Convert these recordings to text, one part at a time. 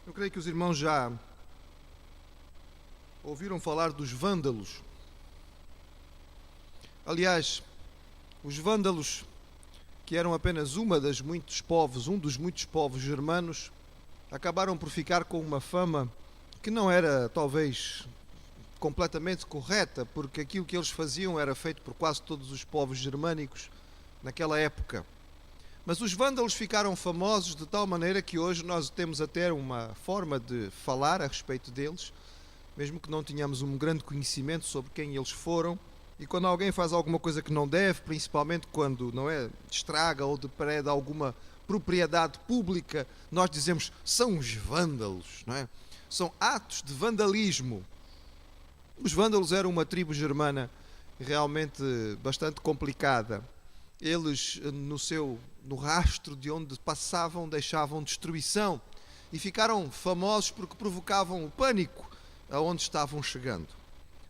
Eu creio que os irmãos já ouviram falar dos vândalos. Aliás, os vândalos, que eram apenas um dos muitos povos germanos, acabaram por ficar com uma fama que não era, talvez, completamente correta, porque aquilo que eles faziam era feito por quase todos os povos germânicos naquela época. Mas os vândalos ficaram famosos de tal maneira que hoje nós temos até uma forma de falar a respeito deles, mesmo que não tenhamos um grande conhecimento sobre quem eles foram. E quando alguém faz alguma coisa que não deve, principalmente quando não é, estraga ou depreda alguma propriedade pública, nós dizemos são os vândalos, não é? São atos de vandalismo. Os vândalos eram uma tribo germana realmente bastante complicada. Eles, no rastro de onde passavam, deixavam destruição e ficaram famosos porque provocavam o pânico aonde estavam chegando.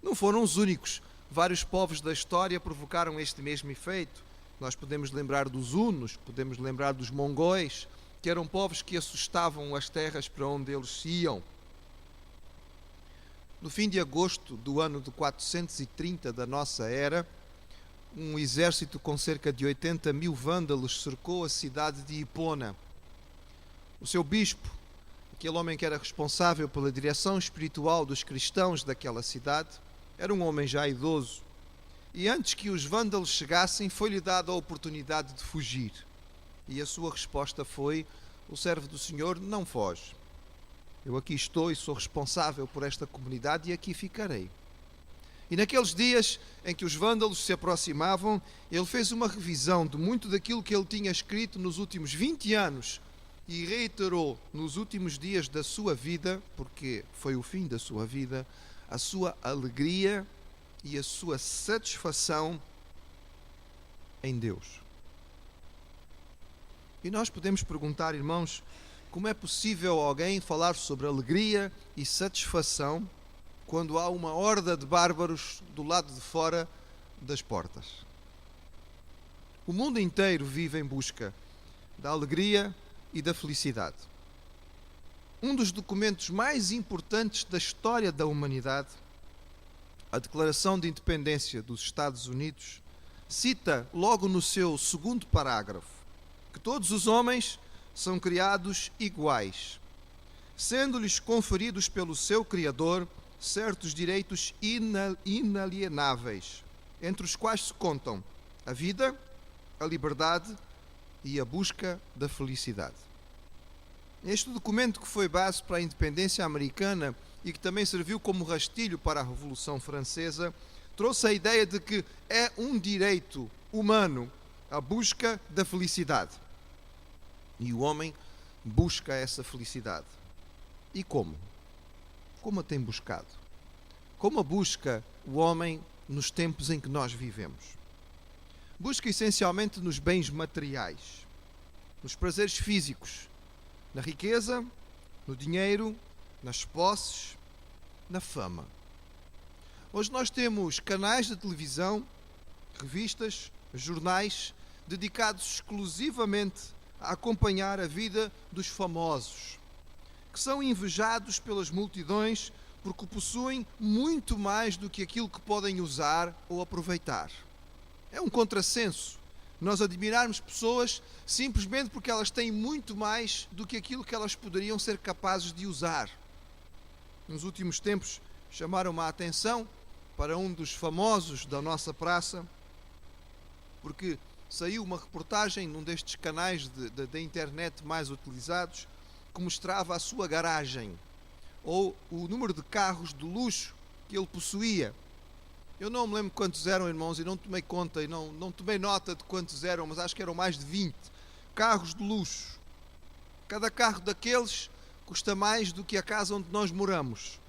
Não foram os únicos. Vários povos da história provocaram este mesmo efeito. Nós podemos lembrar dos hunos, podemos lembrar dos mongóis, que eram povos que assustavam as terras para onde eles iam. No fim de agosto do ano de 430 da nossa era, um exército com cerca de 80 mil vândalos cercou a cidade de Hipona. O seu bispo, aquele homem que era responsável pela direção espiritual dos cristãos daquela cidade, era um homem já idoso. E antes que os vândalos chegassem, foi-lhe dada a oportunidade de fugir. E a sua resposta foi: o servo do Senhor não foge. Eu aqui estou e sou responsável por esta comunidade e aqui ficarei. E naqueles dias em que os vândalos se aproximavam, ele fez uma revisão de muito daquilo que ele tinha escrito nos últimos 20 anos e reiterou nos últimos dias da sua vida, porque foi o fim da sua vida, a sua alegria e a sua satisfação em Deus. E nós podemos perguntar, irmãos, como é possível alguém falar sobre alegria e satisfação quando há uma horda de bárbaros do lado de fora das portas? O mundo inteiro vive em busca da alegria e da felicidade. Um dos documentos mais importantes da história da humanidade, a Declaração de Independência dos Estados Unidos, cita logo no seu segundo parágrafo que todos os homens são criados iguais, sendo-lhes conferidos pelo seu Criador certos direitos inalienáveis, entre os quais se contam a vida, a liberdade e a busca da felicidade. Este documento, que foi base para a independência americana e que também serviu como rastilho para a Revolução Francesa, trouxe a ideia de que é um direito humano a busca da felicidade. E o homem busca essa felicidade. E como? Como a tem buscado? Como a busca o homem nos tempos em que nós vivemos? Busca essencialmente nos bens materiais, nos prazeres físicos, na riqueza, no dinheiro, nas posses, na fama. Hoje nós temos canais de televisão, revistas, jornais dedicados exclusivamente a acompanhar a vida dos famosos, que são invejados pelas multidões porque possuem muito mais do que aquilo que podem usar ou aproveitar. É um contrassenso nós admirarmos pessoas simplesmente porque elas têm muito mais do que aquilo que elas poderiam ser capazes de usar. Nos últimos tempos chamaram-me a atenção para um dos famosos da nossa praça, porque saiu uma reportagem num destes canais da internet mais utilizados que mostrava a sua garagem ou o número de carros de luxo que ele possuía. Eu não me lembro quantos eram, irmãos, e não tomei conta e não tomei nota de quantos eram, mas acho que eram mais de 20 carros de luxo. Cada carro daqueles custa mais do que a casa onde nós moramos.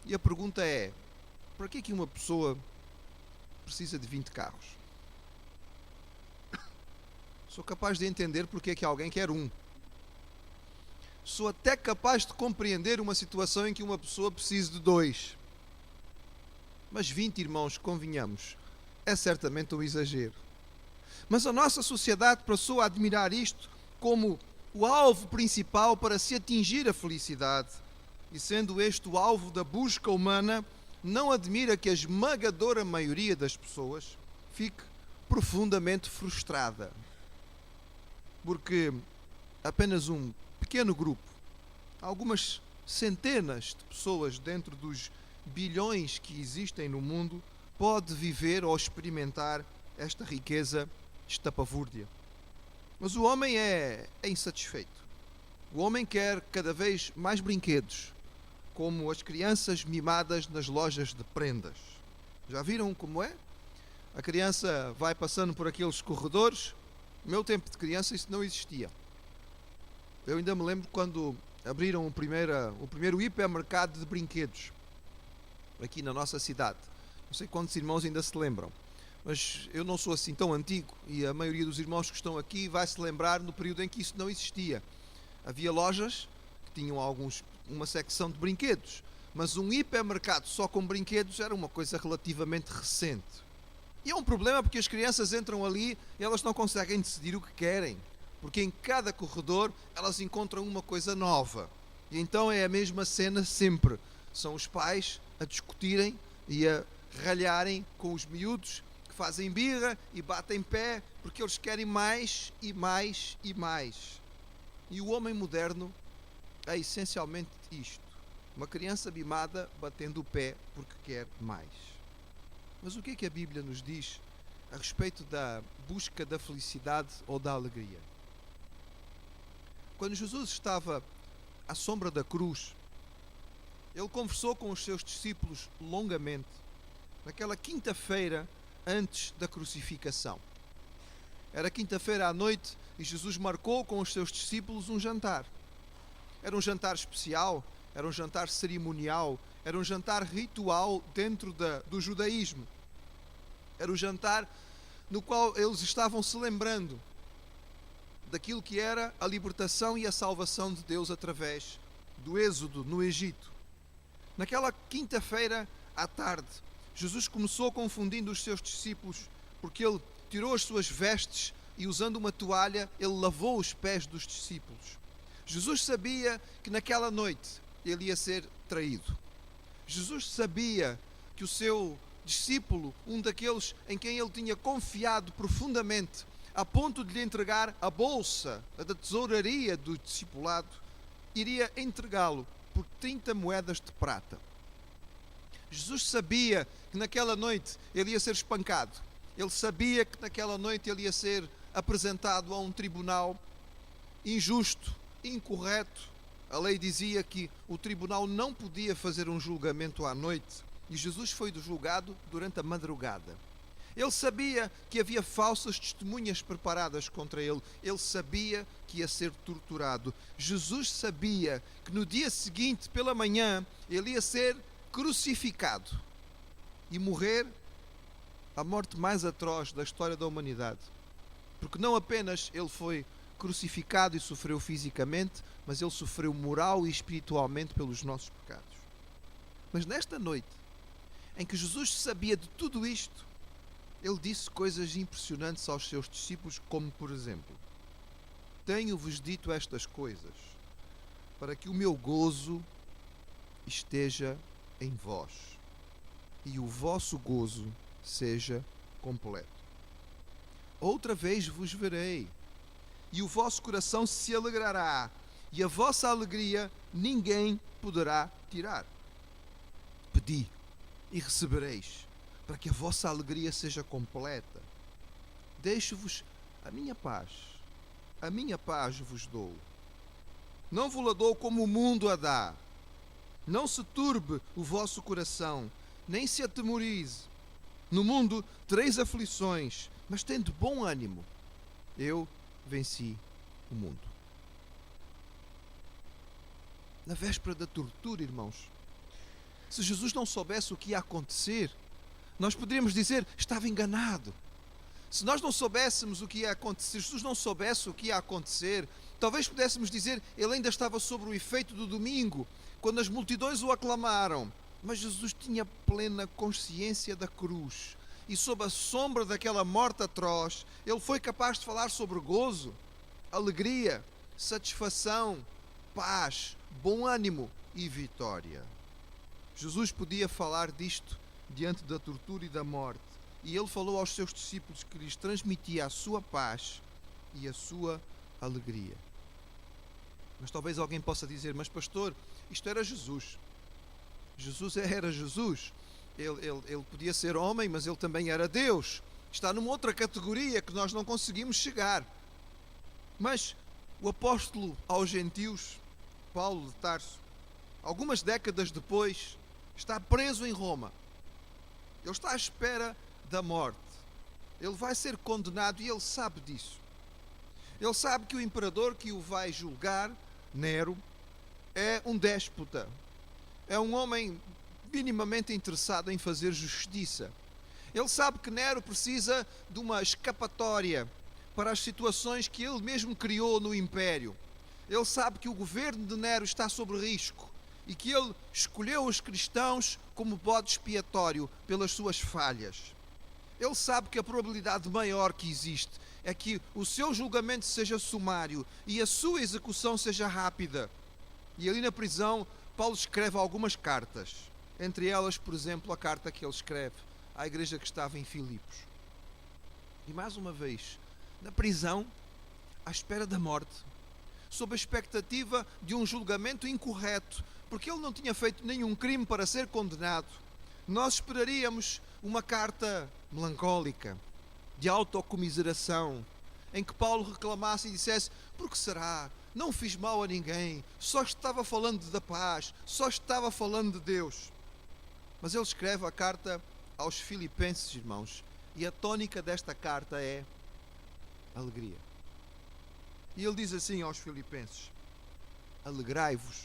E a pergunta é: para que uma pessoa precisa de 20 carros? Sou capaz de entender porque é que alguém quer um. Sou até capaz de compreender uma situação em que uma pessoa precise de 2. Mas 20, irmãos, convenhamos, é certamente um exagero. Mas a nossa sociedade passou a admirar isto como o alvo principal para se atingir a felicidade. E sendo este o alvo da busca humana, não admira que a esmagadora maioria das pessoas fique profundamente frustrada. Porque apenas um pequeno grupo, algumas centenas de pessoas dentro dos bilhões que existem no mundo, pode viver ou experimentar esta riqueza estapafúrdia. Mas o homem é insatisfeito. O homem quer cada vez mais brinquedos, como as crianças mimadas nas lojas de prendas. Já viram como é? A criança vai passando por aqueles corredores. No meu tempo de criança isso não existia. Eu ainda me lembro quando abriram o primeiro hipermercado de brinquedos aqui na nossa cidade. Não sei quantos irmãos ainda se lembram, mas eu não sou assim tão antigo e a maioria dos irmãos que estão aqui vai se lembrar no período em que isso não existia. Havia lojas que tinham uma secção de brinquedos, mas um hipermercado só com brinquedos era uma coisa relativamente recente. E é um problema porque as crianças entram ali e elas não conseguem decidir o que querem, porque em cada corredor elas encontram uma coisa nova. E então é a mesma cena sempre. São os pais a discutirem e a ralharem com os miúdos que fazem birra e batem pé porque eles querem mais e mais e mais. E o homem moderno é essencialmente isto: uma criança mimada batendo o pé porque quer mais. Mas o que é que a Bíblia nos diz a respeito da busca da felicidade ou da alegria? Quando Jesus estava à sombra da cruz, ele conversou com os seus discípulos longamente, naquela quinta-feira antes da crucificação. Era quinta-feira à noite e Jesus marcou com os seus discípulos um jantar. Era um jantar especial, era um jantar cerimonial, era um jantar ritual dentro do judaísmo. Era um jantar no qual eles estavam se lembrando daquilo que era a libertação e a salvação de Deus através do êxodo no Egito. Naquela quinta-feira à tarde, Jesus começou confundindo os seus discípulos porque ele tirou as suas vestes e, usando uma toalha, ele lavou os pés dos discípulos. Jesus sabia que naquela noite ele ia ser traído. Jesus sabia que o seu discípulo, um daqueles em quem ele tinha confiado profundamente, a ponto de lhe entregar a bolsa da tesouraria do discipulado, iria entregá-lo por 30 moedas de prata. Jesus sabia que naquela noite ele ia ser espancado. Ele sabia que naquela noite ele ia ser apresentado a um tribunal injusto, incorreto. A lei dizia que o tribunal não podia fazer um julgamento à noite e Jesus foi julgado durante a madrugada. Ele sabia que havia falsas testemunhas preparadas contra ele. Ele sabia que ia ser torturado. Jesus sabia que no dia seguinte, pela manhã, ele ia ser crucificado e morrer a morte mais atroz da história da humanidade. Porque não apenas ele foi crucificado e sofreu fisicamente, mas ele sofreu moral e espiritualmente pelos nossos pecados. Mas nesta noite, em que Jesus sabia de tudo isto, ele disse coisas impressionantes aos seus discípulos, como por exemplo: tenho-vos dito estas coisas para que o meu gozo esteja em vós e o vosso gozo seja completo. Outra vez vos verei e o vosso coração se alegrará e a vossa alegria ninguém poderá tirar. Pedi e recebereis, para que a vossa alegria seja completa. Deixo-vos a minha paz vos dou. Não vos a dou como o mundo a dá. Não se turbe o vosso coração, nem se atemorize. No mundo tereis aflições, mas tende bom ânimo. Eu venci o mundo. Na véspera da tortura, irmãos, se Jesus não soubesse o que ia acontecer, nós poderíamos dizer: estava enganado. Se nós não soubéssemos o que ia acontecer, se Jesus não soubesse o que ia acontecer, talvez pudéssemos dizer: ele ainda estava sob o efeito do domingo, quando as multidões o aclamaram. Mas Jesus tinha plena consciência da cruz. E sob a sombra daquela morte atroz, ele foi capaz de falar sobre gozo, alegria, satisfação, paz, bom ânimo e vitória. Jesus podia falar disto diante da tortura e da morte, e ele falou aos seus discípulos que lhes transmitia a sua paz e a sua alegria. Mas talvez alguém possa dizer: mas pastor, isto era Jesus. Jesus era Jesus. Ele podia ser homem, mas ele também era Deus. Está numa outra categoria que nós não conseguimos chegar. Mas o apóstolo aos gentios, Paulo de Tarso, algumas décadas depois, está preso em Roma. Ele está à espera da morte. Ele vai ser condenado e ele sabe disso. Ele sabe que o imperador que o vai julgar, Nero, é um déspota. É um homem minimamente interessado em fazer justiça. Ele sabe que Nero precisa de uma escapatória para as situações que ele mesmo criou no império. Ele sabe que o governo de Nero está sob risco e que ele escolheu os cristãos como bode expiatório pelas suas falhas. Ele sabe que a probabilidade maior que existe é que o seu julgamento seja sumário e a sua execução seja rápida. E ali na prisão, Paulo escreve algumas cartas. Entre elas, por exemplo, a carta que ele escreve à igreja que estava em Filipos. E mais uma vez, na prisão, à espera da morte, sob a expectativa de um julgamento incorreto, porque ele não tinha feito nenhum crime para ser condenado, nós esperaríamos uma carta melancólica, de autocomiseração, em que Paulo reclamasse e dissesse: por que será? Não fiz mal a ninguém, só estava falando da paz, só estava falando de Deus. Mas ele escreve a carta aos Filipenses, irmãos, e a tônica desta carta é alegria. E ele diz assim aos Filipenses: alegrai-vos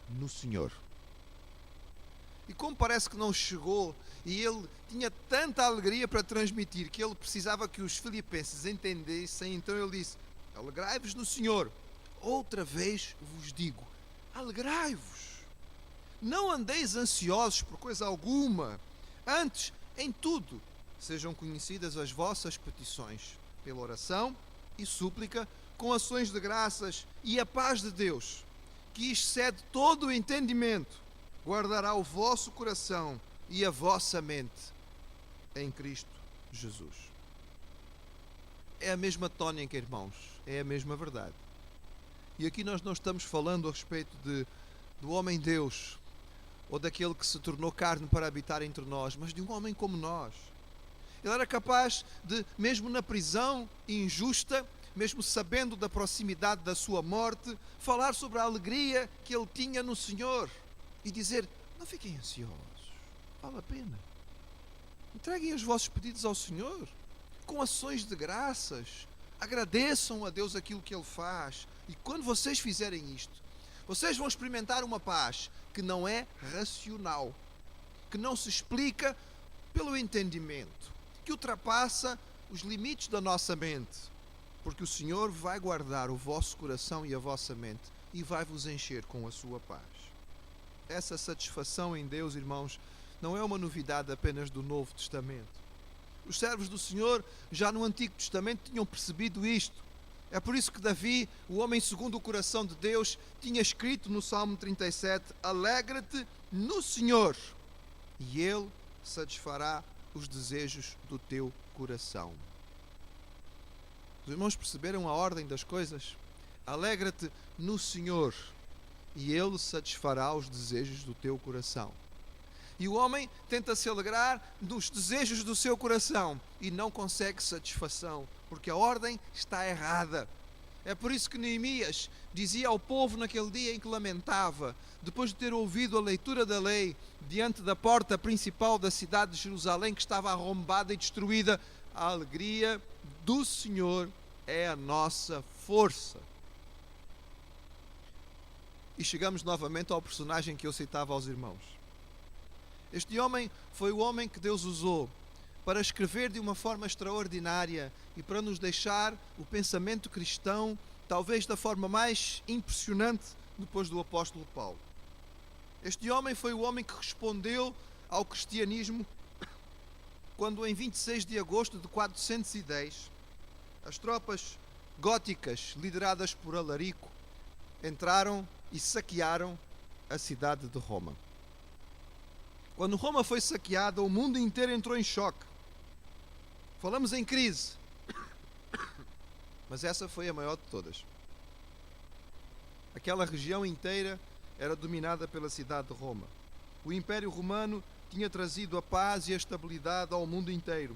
no Senhor. E como parece que não chegou, e ele tinha tanta alegria para transmitir que ele precisava que os filipenses entendessem, então ele disse: alegrai-vos no Senhor. Outra vez vos digo, alegrai-vos. Não andeis ansiosos por coisa alguma, antes, em tudo, sejam conhecidas as vossas petições, pela oração e súplica, com ações de graças, e a paz de Deus, que excede todo o entendimento, guardará o vosso coração e a vossa mente em Cristo Jesus. É a mesma tónica, irmãos, é a mesma verdade. E aqui nós não estamos falando a respeito do homem-Deus, ou daquele que se tornou carne para habitar entre nós, mas de um homem como nós. Ele era capaz de, mesmo na prisão injusta, mesmo sabendo da proximidade da sua morte, falar sobre a alegria que ele tinha no Senhor e dizer: não fiquem ansiosos, vale a pena. Entreguem os vossos pedidos ao Senhor, com ações de graças. Agradeçam a Deus aquilo que Ele faz. E quando vocês fizerem isto, vocês vão experimentar uma paz que não é racional, que não se explica pelo entendimento, que ultrapassa os limites da nossa mente, porque o Senhor vai guardar o vosso coração e a vossa mente e vai vos encher com a sua paz. Essa satisfação em Deus, irmãos, não é uma novidade apenas do Novo Testamento. Os servos do Senhor, já no Antigo Testamento, tinham percebido isto. É por isso que Davi, o homem segundo o coração de Deus, tinha escrito no Salmo 37: alegra-te no Senhor, e Ele satisfará os desejos do teu coração. Os irmãos perceberam a ordem das coisas? Alegra-te no Senhor, e Ele satisfará os desejos do teu coração. E o homem tenta se alegrar dos desejos do seu coração e não consegue satisfação, porque a ordem está errada. É por isso que Neemias dizia ao povo naquele dia em que lamentava, depois de ter ouvido a leitura da lei, diante da porta principal da cidade de Jerusalém, que estava arrombada e destruída: a alegria do Senhor é a nossa força. E chegamos novamente ao personagem que eu citava aos irmãos. Este homem foi o homem que Deus usou para escrever de uma forma extraordinária e para nos deixar o pensamento cristão, talvez da forma mais impressionante depois do apóstolo Paulo. Este homem foi o homem que respondeu ao cristianismo quando, em 26 de agosto de 410, as tropas góticas, lideradas por Alarico, entraram e saquearam a cidade de Roma. Quando Roma foi saqueada, o mundo inteiro entrou em choque. Falamos em crise, mas essa foi a maior de todas. Aquela região inteira era dominada pela cidade de Roma. O Império Romano tinha trazido a paz e a estabilidade ao mundo inteiro.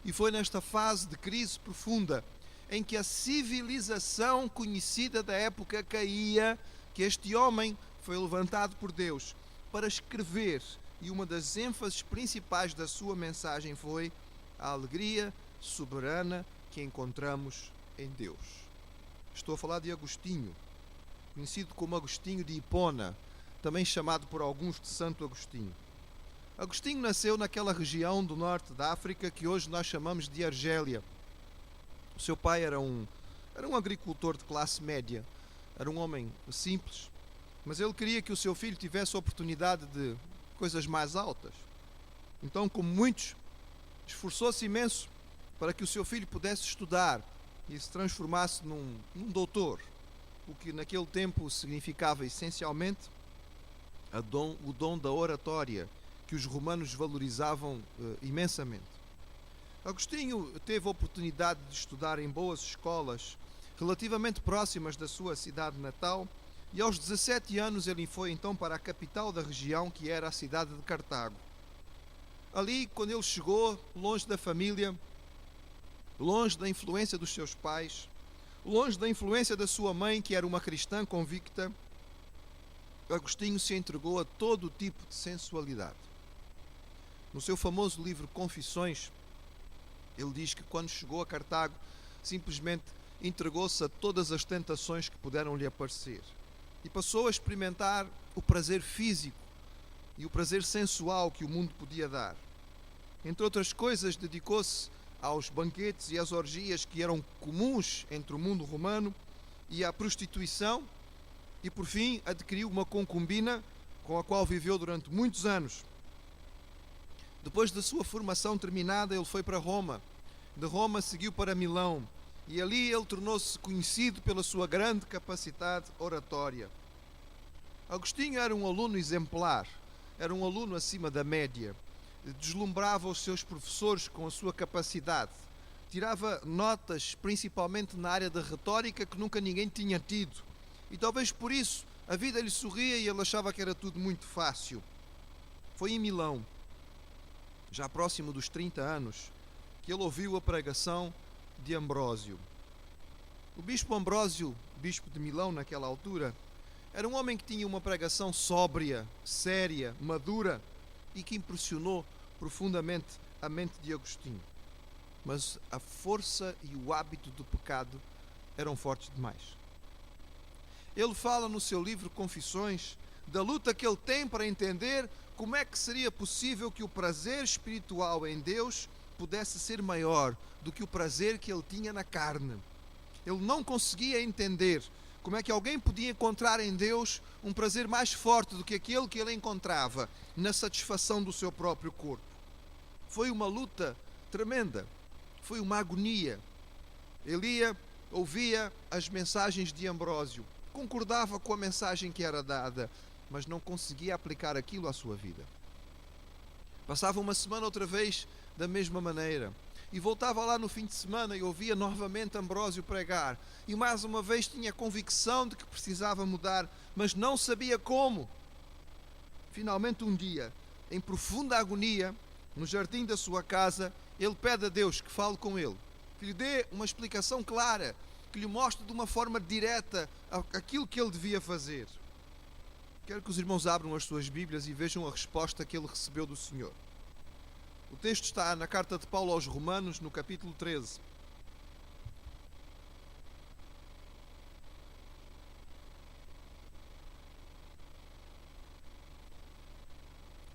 E foi nesta fase de crise profunda, em que a civilização conhecida da época caía, que este homem foi levantado por Deus para escrever, e uma das ênfases principais da sua mensagem foi a alegria soberana que encontramos em Deus. Estou a falar de Agostinho, conhecido como Agostinho de Hipona, também chamado por alguns de Santo Agostinho. Agostinho nasceu naquela região do norte da África que hoje nós chamamos de Argélia. O seu pai era um agricultor de classe média, era um homem simples, mas ele queria que o seu filho tivesse a oportunidade de coisas mais altas. Então, como muitos, esforçou-se imenso para que o seu filho pudesse estudar e se transformasse num doutor, o que naquele tempo significava essencialmente o dom da oratória, que os romanos valorizavam imensamente. Agostinho teve a oportunidade de estudar em boas escolas relativamente próximas da sua cidade natal, e aos 17 anos ele foi então para a capital da região, que era a cidade de Cartago. Ali, quando ele chegou, longe da família, longe da influência dos seus pais, longe da influência da sua mãe, que era uma cristã convicta, Agostinho se entregou a todo tipo de sensualidade. No seu famoso livro Confissões, ele diz que quando chegou a Cartago, simplesmente entregou-se a todas as tentações que puderam lhe aparecer. E passou a experimentar o prazer físico e o prazer sensual que o mundo podia dar. Entre outras coisas, dedicou-se aos banquetes e às orgias que eram comuns entre o mundo romano e à prostituição, e por fim adquiriu uma concubina com a qual viveu durante muitos anos. Depois da sua formação terminada, ele foi para Roma. De Roma seguiu para Milão, e ali ele tornou-se conhecido pela sua grande capacidade oratória. Agostinho era um aluno exemplar, era um aluno acima da média, deslumbrava os seus professores com a sua capacidade, tirava notas principalmente na área da retórica que nunca ninguém tinha tido, e talvez por isso a vida lhe sorria e ele achava que era tudo muito fácil. Foi em Milão, já próximo dos 30 anos, que ele ouviu a pregação de Ambrósio. O bispo Ambrósio, bispo de Milão naquela altura, era um homem que tinha uma pregação sóbria, séria, madura e que impressionou profundamente a mente de Agostinho. Mas a força e o hábito do pecado eram fortes demais. Ele fala no seu livro Confissões da luta que ele tem para entender como é que seria possível que o prazer espiritual em Deus pudesse ser maior do que o prazer que ele tinha na carne. Ele não conseguia entender como é que alguém podia encontrar em Deus um prazer mais forte do que aquele que ele encontrava na satisfação do seu próprio corpo. Foi uma luta tremenda, foi uma agonia. Ele ouvia as mensagens de Ambrósio, concordava com a mensagem que era dada, mas não conseguia aplicar aquilo à sua vida. Passava uma semana outra vez da mesma maneira, e voltava lá no fim de semana e ouvia novamente Ambrósio pregar, e mais uma vez tinha a convicção de que precisava mudar, mas não sabia como. Finalmente um dia, em profunda agonia, no jardim da sua casa, ele pede a Deus que fale com ele, que lhe dê uma explicação clara, que lhe mostre de uma forma direta aquilo que ele devia fazer. Quero que os irmãos abram as suas Bíblias e vejam a resposta que ele recebeu do Senhor. O texto está na carta de Paulo aos Romanos, no capítulo 13.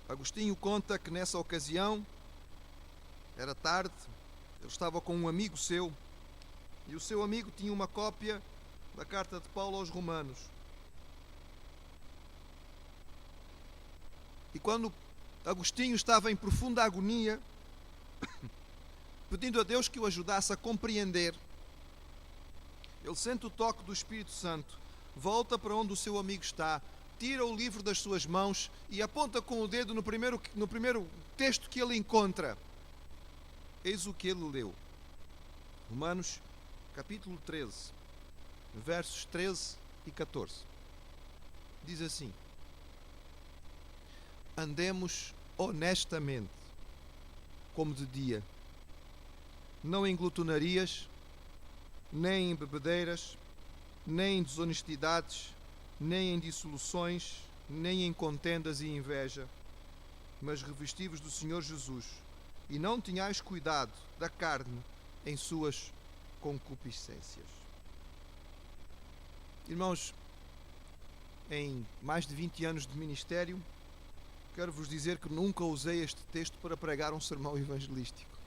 Agostinho conta que nessa ocasião, era tarde, ele estava com um amigo seu, e o seu amigo tinha uma cópia da carta de Paulo aos Romanos. E quando Agostinho estava em profunda agonia, pedindo a Deus que o ajudasse a compreender, Ele sente o toque do Espírito Santo, volta para onde o seu amigo está, tira o livro das suas mãos e aponta com o dedo no primeiro texto que ele encontra. Eis o que ele leu. Romanos, capítulo 13, versos 13 e 14. Diz assim: andemos honestamente, como de dia, não em glutonarias, nem em bebedeiras, nem em desonestidades, nem em dissoluções, nem em contendas e inveja, mas revesti-vos do Senhor Jesus, e não tenhais cuidado da carne em suas concupiscências. Irmãos, em mais de 20 anos de ministério, quero vos dizer que nunca usei este texto para pregar um sermão evangelístico.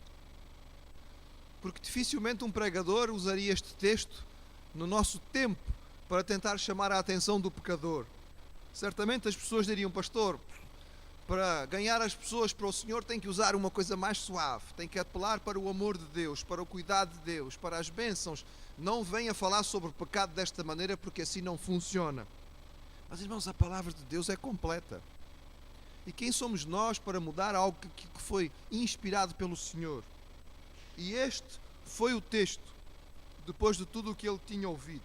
Porque dificilmente um pregador usaria este texto no nosso tempo para tentar chamar a atenção do pecador. Certamente as pessoas diriam: pastor, para ganhar as pessoas para o Senhor tem que usar uma coisa mais suave, tem que apelar para o amor de Deus, para o cuidado de Deus, para as bênçãos. Não venha falar sobre o pecado desta maneira, porque assim não funciona. Mas, irmãos, a palavra de Deus é completa. E quem somos nós para mudar algo que foi inspirado pelo Senhor? E este foi o texto, depois de tudo o que ele tinha ouvido,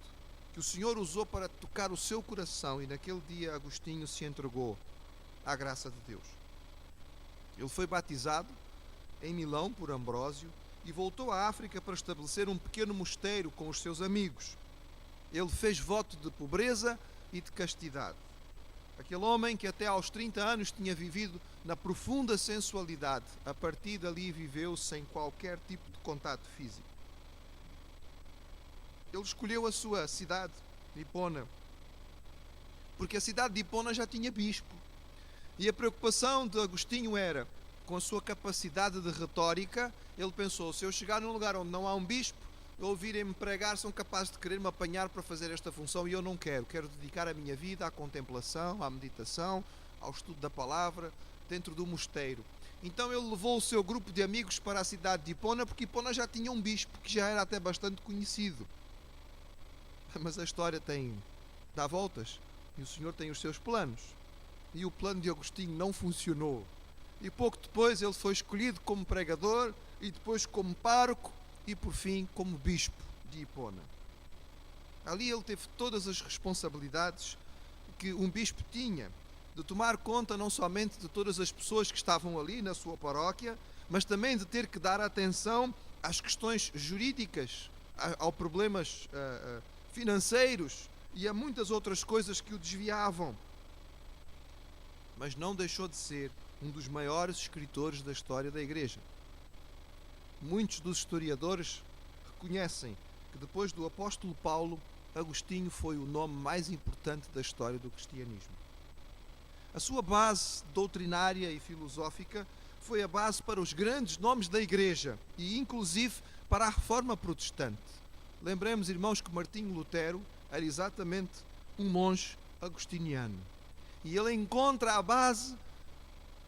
que o Senhor usou para tocar o seu coração, e naquele dia Agostinho se entregou à graça de Deus. Ele foi batizado em Milão por Ambrósio e voltou à África para estabelecer um pequeno mosteiro com os seus amigos. Ele fez voto de pobreza e de castidade. Aquele homem que até aos 30 anos tinha vivido na profunda sensualidade, a partir dali viveu sem qualquer tipo de contato físico. Ele escolheu a sua cidade, Hipona, porque a cidade de Hipona já tinha bispo. E a preocupação de Agostinho era, com a sua capacidade de retórica, ele pensou: se eu chegar num lugar onde não há um bispo, ouvirem-me pregar, são capazes de querer me apanhar para fazer esta função, e eu não quero. Quero dedicar a minha vida à contemplação, à meditação, ao estudo da palavra, dentro do mosteiro. Então ele levou o seu grupo de amigos para a cidade de Hipona, porque Hipona já tinha um bispo que já era até bastante conhecido. Mas a história dá voltas, e o Senhor tem os seus planos. E o plano de Agostinho não funcionou. E pouco depois ele foi escolhido como pregador, e depois como pároco, e por fim como bispo de Hipona. Ali ele teve todas as responsabilidades que um bispo tinha, de tomar conta não somente de todas as pessoas que estavam ali na sua paróquia, mas também de ter que dar atenção às questões jurídicas, aos problemas financeiros e a muitas outras coisas que o desviavam. Mas não deixou de ser um dos maiores escritores da história da Igreja. Muitos dos historiadores reconhecem que depois do apóstolo Paulo, Agostinho foi o nome mais importante da história do cristianismo. A sua base doutrinária e filosófica foi a base para os grandes nomes da Igreja e inclusive para a Reforma Protestante. Lembremos, irmãos, que Martinho Lutero era exatamente um monge agostiniano. E ele encontra a base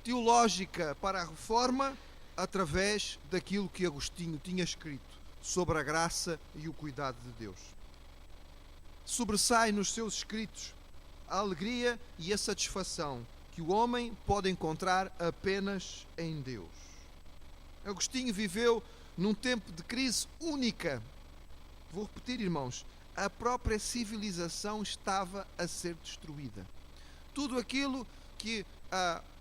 teológica para a Reforma através daquilo que Agostinho tinha escrito sobre a graça e o cuidado de Deus. Sobressai nos seus escritos a alegria e a satisfação que o homem pode encontrar apenas em Deus. Agostinho viveu num tempo de crise única. Vou repetir, irmãos, a própria civilização estava a ser destruída. Tudo aquilo que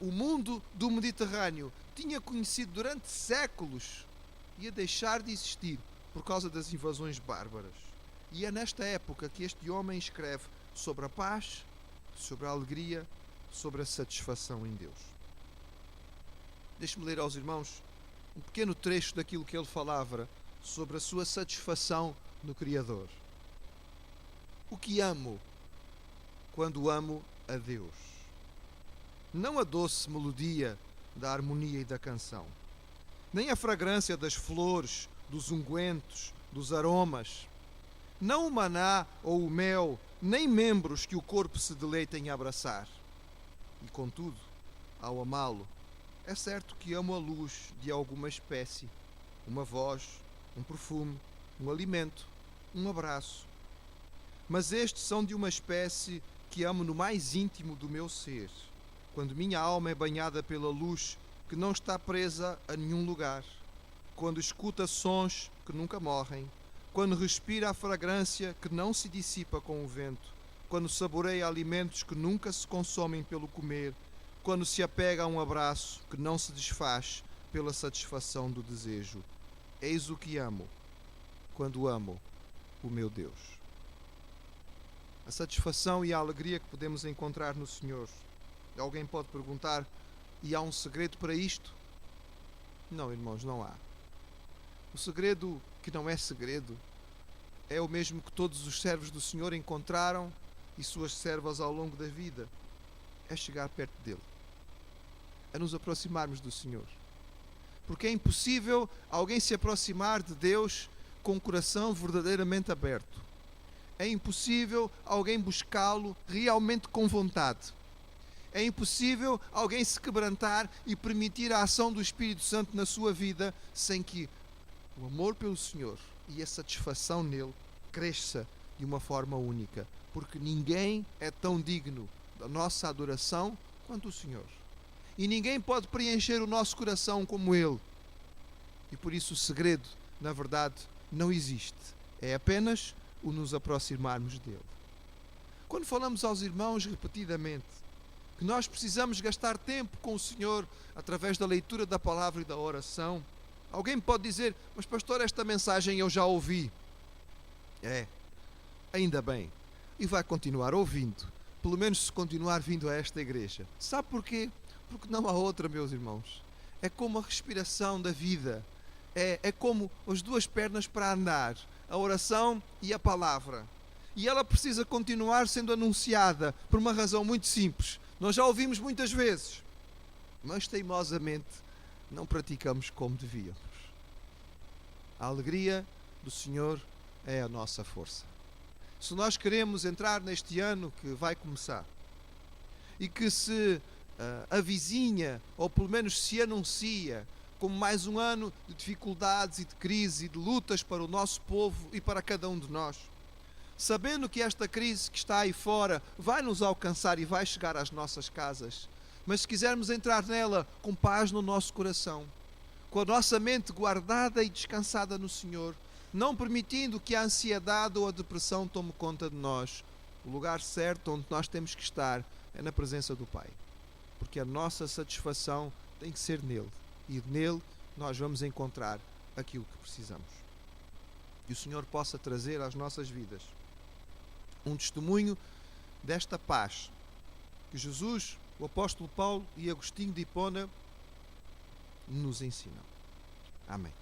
o mundo do Mediterrâneo tinha conhecido durante séculos ia deixar de existir por causa das invasões bárbaras. E é nesta época que este homem escreve sobre a paz, sobre a alegria, sobre a satisfação em Deus. Deixe-me ler aos irmãos um pequeno trecho daquilo que ele falava sobre a sua satisfação no Criador. O que amo quando amo a Deus? Não a doce melodia da harmonia e da canção, nem a fragrância das flores, dos ungüentos, dos aromas, não o maná ou o mel, nem membros que o corpo se deleita em abraçar. E contudo, ao amá-lo, é certo que amo a luz de alguma espécie, uma voz, um perfume, um alimento, um abraço, Mas estes são de uma espécie que amo no mais íntimo do meu ser, quando minha alma é banhada pela luz que não está presa a nenhum lugar, quando escuta sons que nunca morrem, quando respira a fragrância que não se dissipa com o vento, quando saboreia alimentos que nunca se consomem pelo comer, quando se apega a um abraço que não se desfaz pela satisfação do desejo. Eis o que amo, quando amo o meu Deus. A satisfação e a alegria que podemos encontrar no Senhor. Alguém pode perguntar, e há um segredo para isto? Não, irmãos, não há. O segredo, que não é segredo, é o mesmo que todos os servos do Senhor encontraram e suas servas ao longo da vida. É chegar perto dele. É nos aproximarmos do Senhor. Porque é impossível alguém se aproximar de Deus com o coração verdadeiramente aberto. É impossível alguém buscá-lo realmente com vontade. É impossível alguém se quebrantar e permitir a ação do Espírito Santo na sua vida sem que o amor pelo Senhor e a satisfação nele cresça de uma forma única. Porque ninguém é tão digno da nossa adoração quanto o Senhor. E ninguém pode preencher o nosso coração como Ele. E por isso o segredo, na verdade, não existe. É apenas o nos aproximarmos dele. Quando falamos aos irmãos repetidamente que nós precisamos gastar tempo com o Senhor através da leitura da palavra e da oração, alguém pode dizer, mas pastor, esta mensagem eu já ouvi. Ainda bem. E vai continuar ouvindo. Pelo menos se continuar vindo a esta igreja. Sabe porquê? Porque não há outra, meus irmãos. É como a respiração da vida. É como as duas pernas para andar. A oração e a palavra. E ela precisa continuar sendo anunciada por uma razão muito simples. Nós já ouvimos muitas vezes, mas teimosamente não praticamos como devíamos. A alegria do Senhor é a nossa força. Se nós queremos entrar neste ano que vai começar e que se avizinha, ou pelo menos se anuncia, como mais um ano de dificuldades e de crise e de lutas para o nosso povo e para cada um de nós, sabendo que esta crise que está aí fora vai nos alcançar e vai chegar às nossas casas, mas se quisermos entrar nela com paz no nosso coração, com a nossa mente guardada e descansada no Senhor, não permitindo que a ansiedade ou a depressão tome conta de nós, o lugar certo onde nós temos que estar é na presença do Pai, porque a nossa satisfação tem que ser nele. E nele nós vamos encontrar aquilo que precisamos. E o Senhor possa trazer às nossas vidas um testemunho desta paz que Jesus, o apóstolo Paulo e Agostinho de Hipona nos ensinam. Amém.